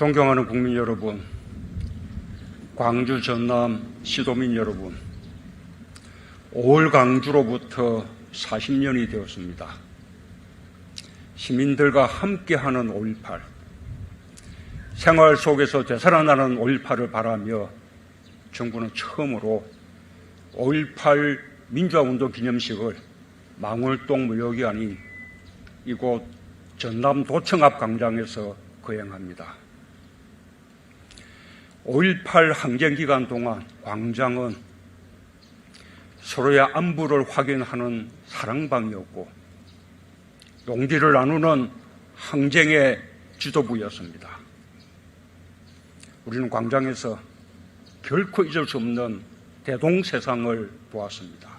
존경하는 국민 여러분, 광주 전남 시도민 여러분, 5월 광주로부터 40년이 되었습니다. 시민들과 함께하는 5.18, 생활 속에서 되살아나는 5.18을 바라며 정부는 처음으로 5.18 민주화운동 기념식을 망월동 무역이 아닌 이곳 전남 도청 앞 광장에서 거행합니다. 5.18 항쟁기간 동안 광장은 서로의 안부를 확인하는 사랑방이었고 용기를 나누는 항쟁의 지도부였습니다. 우리는 광장에서 결코 잊을 수 없는 대동세상을 보았습니다.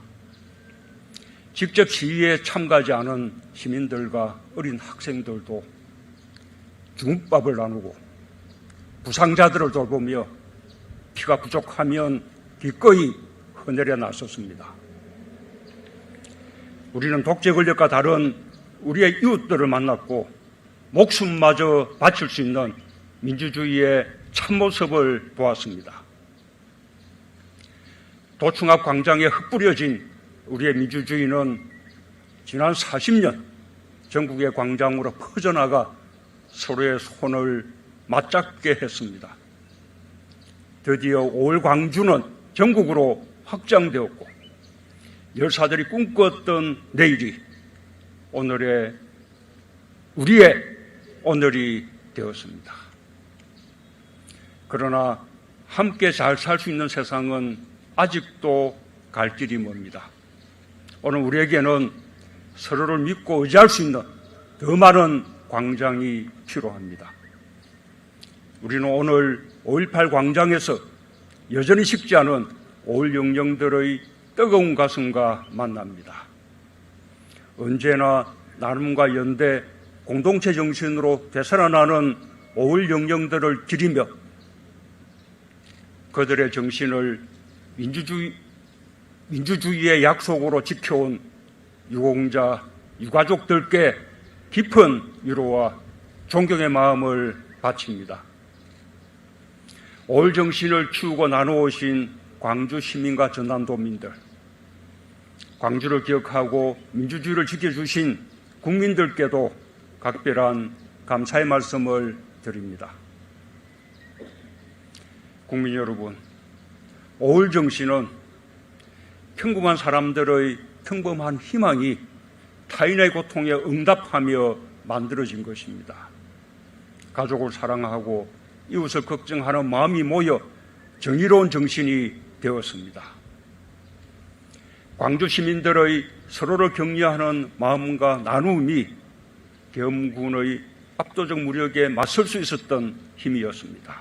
직접 시위에 참가하지 않은 시민들과 어린 학생들도 중국밥을 나누고 부상자들을 돌보며 피가 부족하면 기꺼이 헌혈에 나섰습니다. 우리는 독재 권력과 다른 우리의 이웃들을 만났고 목숨마저 바칠 수 있는 민주주의의 참모습을 보았습니다. 도청 앞 광장에 흩뿌려진 우리의 민주주의는 지난 40년 전국의 광장으로 퍼져나가 서로의 손을 맞잡게 했습니다. 드디어 5월 광주는 전국으로 확장되었고 열사들이 꿈꿨던 내일이 우리의 오늘이 되었습니다. 그러나 함께 잘 살 수 있는 세상은 아직도 갈 길이 멉니다. 오늘 우리에게는 서로를 믿고 의지할 수 있는 더 많은 광장이 필요합니다. 우리는 오늘 5.18 광장에서 여전히 식지 않은 5.16 영령들의 뜨거운 가슴과 만납니다. 언제나 나눔과 연대, 공동체 정신으로 되살아나는 5.16 영령들을 기리며 그들의 정신을 민주주의의 약속으로 지켜온 유공자, 유가족들께 깊은 위로와 존경의 마음을 바칩니다. 5.18 정신을 키우고 나누어오신 광주 시민과 전남도민들, 광주를 기억하고 민주주의를 지켜주신 국민들께도 각별한 감사의 말씀을 드립니다. 국민 여러분, 5.18 정신은 평범한 사람들의 평범한 희망이 타인의 고통에 응답하며 만들어진 것입니다. 가족을 사랑하고 이웃을 걱정하는 마음이 모여 정의로운 정신이 되었습니다. 광주 시민들의 서로를 격려하는 마음과 나눔이 계엄군의 압도적 무력에 맞설 수 있었던 힘이었습니다.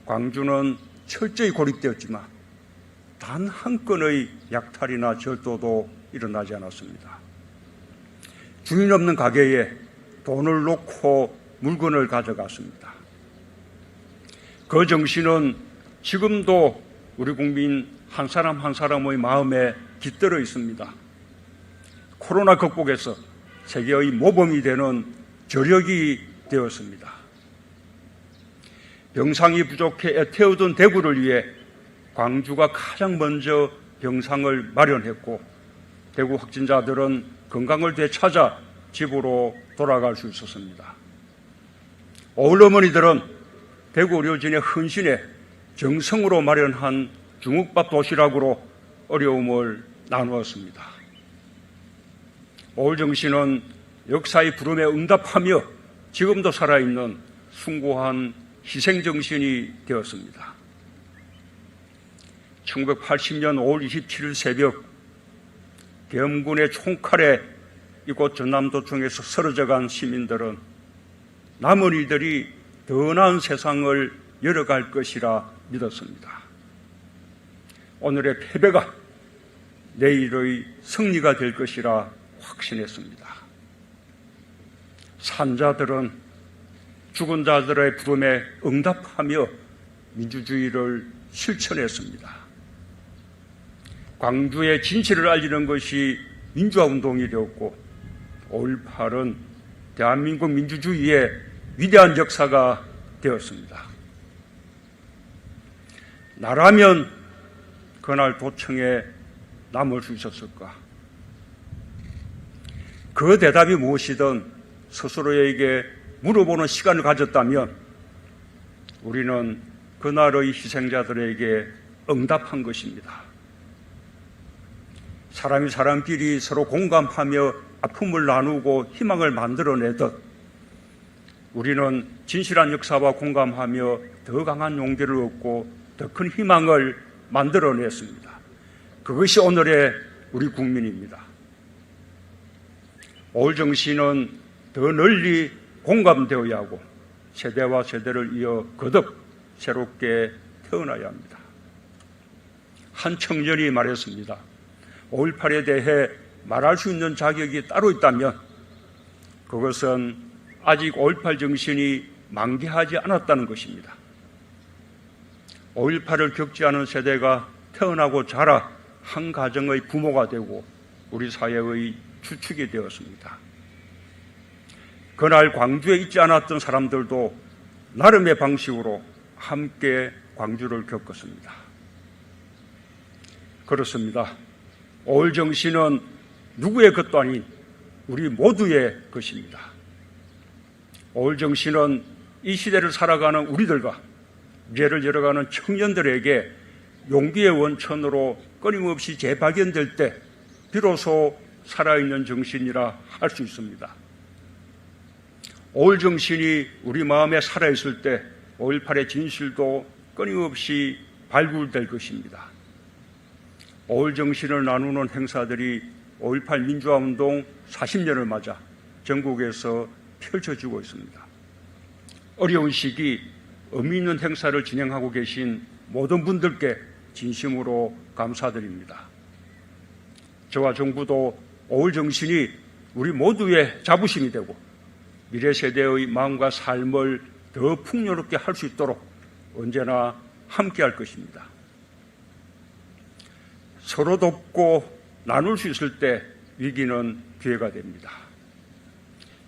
광주는 철저히 고립되었지만 단 한 건의 약탈이나 절도도 일어나지 않았습니다. 주인 없는 가게에 돈을 놓고 물건을 가져갔습니다. 그 정신은 지금도 우리 국민 한 사람 한 사람의 마음에 깃들어 있습니다. 코로나 극복에서 세계의 모범이 되는 저력이 되었습니다. 병상이 부족해 애태우던 대구를 위해 광주가 가장 먼저 병상을 마련했고 대구 확진자들은 건강을 되찾아 집으로 돌아갈 수 있었습니다. 5.18 어머니들은 대구 의료진의 헌신에 정성으로 마련한 중국밥 도시락으로 어려움을 나누었습니다. 5.18 정신은 역사의 부름에 응답하며 지금도 살아있는 숭고한 희생정신이 되었습니다. 1980년 5월 27일 새벽 계엄군의 총칼에 이곳 전남도청에서 쓰러져간 시민들은 남은 이들이 더 나은 세상을 열어갈 것이라 믿었습니다. 오늘의 패배가 내일의 승리가 될 것이라 확신했습니다. 산자들은 죽은 자들의 부름에 응답하며 민주주의를 실천했습니다. 광주의 진실을 알리는 것이 민주화운동이 되었고 5.18은 대한민국 민주주의의 위대한 역사가 되었습니다. 나라면 그날 도청에 남을 수 있었을까? 그 대답이 무엇이든 스스로에게 물어보는 시간을 가졌다면 우리는 그날의 희생자들에게 응답한 것입니다. 사람이 사람끼리 서로 공감하며 아픔을 나누고 희망을 만들어내듯 우리는 진실한 역사와 공감하며 더 강한 용기를 얻고 더 큰 희망을 만들어냈습니다. 그것이 오늘의 우리 국민입니다. 오울정신은 더 널리 공감되어야 하고 세대와 세대를 이어 거듭 새롭게 태어나야 합니다. 한 청년이 말했습니다. 5.18에 대해 말할 수 있는 자격이 따로 있다면 그것은 아직 5.18 정신이 만개하지 않았다는 것입니다. 5.18을 겪지 않은 세대가 태어나고 자라 한 가정의 부모가 되고 우리 사회의 주축이 되었습니다. 그날 광주에 있지 않았던 사람들도 나름의 방식으로 함께 광주를 겪었습니다. 그렇습니다. 5.18 정신은 누구의 것도 아닌 우리 모두의 것입니다. 5.18 정신은 이 시대를 살아가는 우리들과 미래를 열어가는 청년들에게 용기의 원천으로 끊임없이 재발견될 때 비로소 살아있는 정신이라 할 수 있습니다. 5.18 정신이 우리 마음에 살아있을 때 5.18의 진실도 끊임없이 발굴될 것입니다. 5.18 정신을 나누는 행사들이 5.18 민주화운동 40년을 맞아 전국에서 펼쳐지고 있습니다. 어려운 시기 의미 있는 행사를 진행하고 계신 모든 분들께 진심으로 감사드립니다. 저와 정부도 5.18 정신이 우리 모두의 자부심이 되고 미래 세대의 마음과 삶을 더 풍요롭게 할 수 있도록 언제나 함께할 것입니다. 서로 돕고 나눌 수 있을 때 위기는 기회가 됩니다.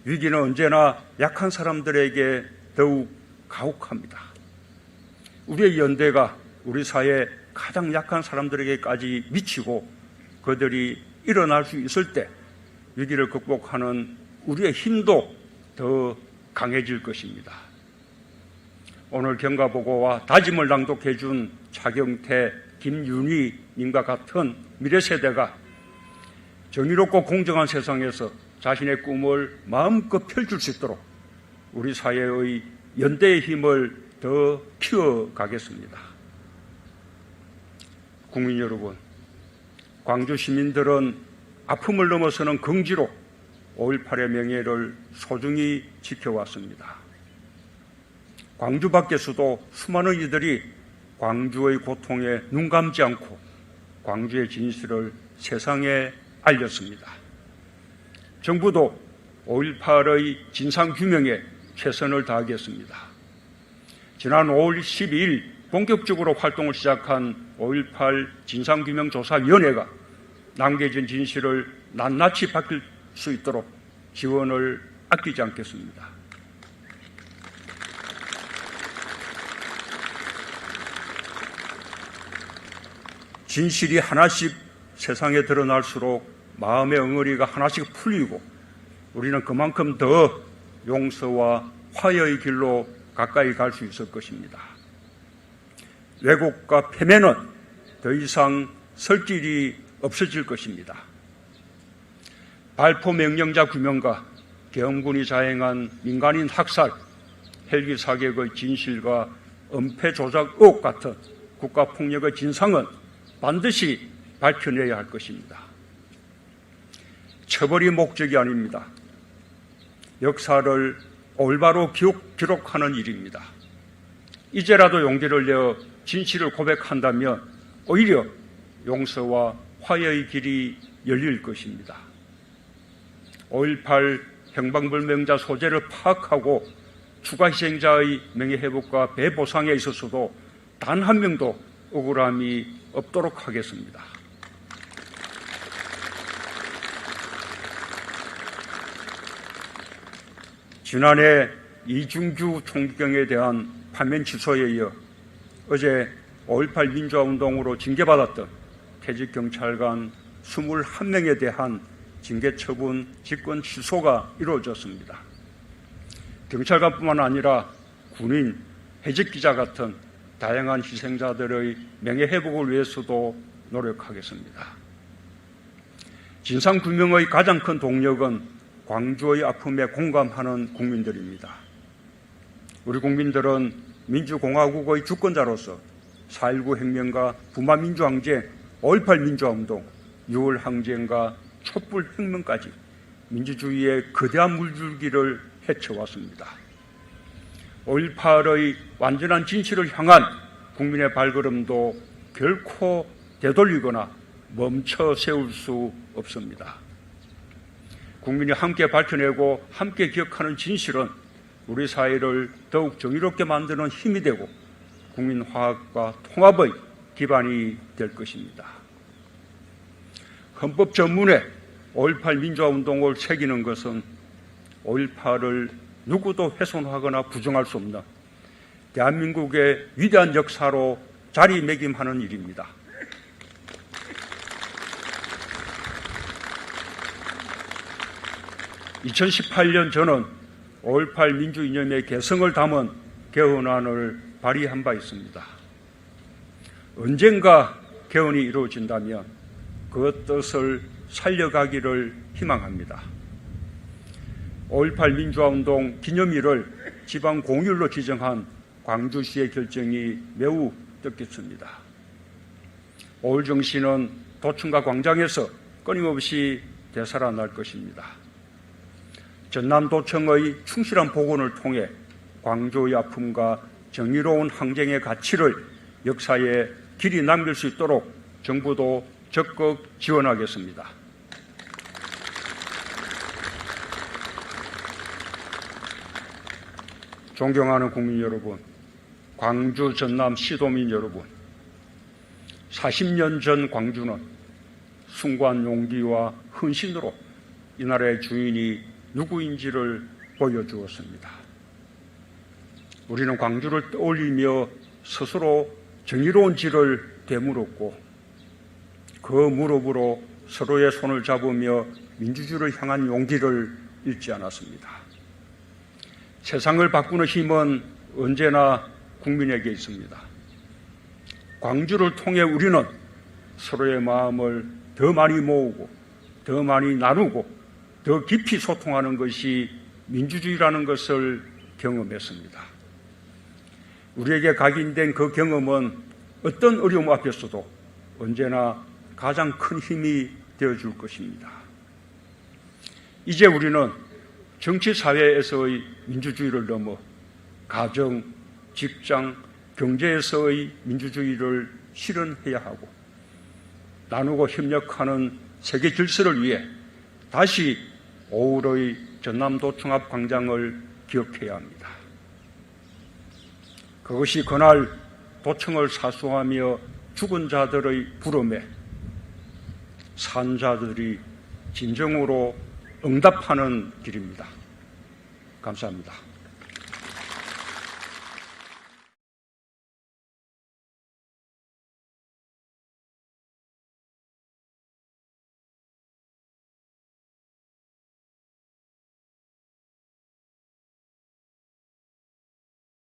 위기는 언제나 약한 사람들에게 더욱 가혹합니다. 우리의 연대가 우리 사회 가장 약한 사람들에게까지 미치고 그들이 일어날 수 있을 때 위기를 극복하는 우리의 힘도 더 강해질 것입니다. 오늘 경과보고와 다짐을 낭독해 준 차경태, 김윤희 님과 같은 미래세대가 정의롭고 공정한 세상에서 자신의 꿈을 마음껏 펼칠 수 있도록 우리 사회의 연대의 힘을 더 키워가겠습니다. 국민 여러분, 광주 시민들은 아픔을 넘어서는 긍지로 5.18의 명예를 소중히 지켜왔습니다. 광주 밖에서도 수많은 이들이 광주의 고통에 눈 감지 않고 광주의 진실을 세상에 알렸습니다. 정부도 5.18의 진상규명에 최선을 다하겠습니다. 지난 5월 12일 본격적으로 활동을 시작한 5.18 진상규명조사위원회가 남겨진 진실을 낱낱이 밝힐 수 있도록 지원을 아끼지 않겠습니다. 진실이 하나씩 세상에 드러날수록 마음의 엉어리가 하나씩 풀리고 우리는 그만큼 더 용서와 화해의 길로 가까이 갈 수 있을 것입니다. 왜곡과 패배는 더 이상 설 길이 없어질 것입니다. 발포 명령자 규명과 계엄군이 자행한 민간인 학살, 헬기 사격의 진실과 은폐 조작 의혹 같은 국가폭력의 진상은 반드시 밝혀내야 할 것입니다. 처벌이 목적이 아닙니다. 역사를 올바로 기록하는 일입니다. 이제라도 용기를 내어 진실을 고백한다면 오히려 용서와 화해의 길이 열릴 것입니다. 5.18 행방불명자 소재를 파악하고 추가 희생자의 명예회복과 배보상에 있어서도 단 한 명도 억울함이 없도록 하겠습니다. 지난해 이중규 총경에 대한 파면 취소에 이어 어제 5.18 민주화운동으로 징계받았던 퇴직경찰관 21명에 대한 징계처분 직권 취소가 이루어졌습니다. 경찰관뿐만 아니라 군인, 해직기자 같은 다양한 희생자들의 명예회복을 위해서도 노력하겠습니다. 진상규명의 가장 큰 동력은 광주의 아픔에 공감하는 국민들입니다. 우리 국민들은 민주공화국의 주권자로서 4.19 혁명과 부마민주항쟁, 5.18 민주화운동, 6월 항쟁과 촛불혁명까지 민주주의의 거대한 물줄기를 헤쳐왔습니다. 5.18의 완전한 진실을 향한 국민의 발걸음도 결코 되돌리거나 멈춰 세울 수 없습니다. 국민이 함께 밝혀내고 함께 기억하는 진실은 우리 사회를 더욱 정의롭게 만드는 힘이 되고 국민 화합과 통합의 기반이 될 것입니다. 헌법 전문에 5.18 민주화운동을 새기는 것은 5.18을 누구도 훼손하거나 부정할 수 없는 대한민국의 위대한 역사로 자리매김하는 일입니다. 2018년 저는 5.18 민주이념의 개성을 담은 개헌안을 발의한 바 있습니다. 언젠가 개헌이 이루어진다면 그 뜻을 살려가기를 희망합니다. 5.18 민주화운동 기념일을 지방 공휴일로 지정한 광주시의 결정이 매우 뜻깊습니다. 5월 정신은 도청과 광장에서 끊임없이 되살아날 것입니다. 전남도청의 충실한 복원을 통해 광주의 아픔과 정의로운 항쟁의 가치를 역사에 길이 남길 수 있도록 정부도 적극 지원하겠습니다. 존경하는 국민 여러분, 광주, 전남 시도민 여러분, 40년 전 광주는 숭고한 용기와 헌신으로 이 나라의 주인이 누구인지를 보여주었습니다. 우리는 광주를 떠올리며 스스로 정의로운 질을 되물었고 그 무릎으로 서로의 손을 잡으며 민주주의를 향한 용기를 잃지 않았습니다. 세상을 바꾸는 힘은 언제나 국민에게 있습니다. 광주를 통해 우리는 서로의 마음을 더 많이 모으고 더 많이 나누고 더 깊이 소통하는 것이 민주주의라는 것을 경험했습니다. 우리에게 각인된 그 경험은 어떤 어려움 앞에서도 언제나 가장 큰 힘이 되어줄 것입니다. 이제 우리는 정치 사회에서의 민주주의를 넘어 가정, 직장, 경제에서의 민주주의를 실현해야 하고 나누고 협력하는 세계 질서를 위해 다시 5월의 전남도청 앞 광장을 기억해야 합니다. 그것이 그날 도청을 사수하며 죽은 자들의 부름에 산 자들이 진정으로 응답하는 길입니다. 감사합니다.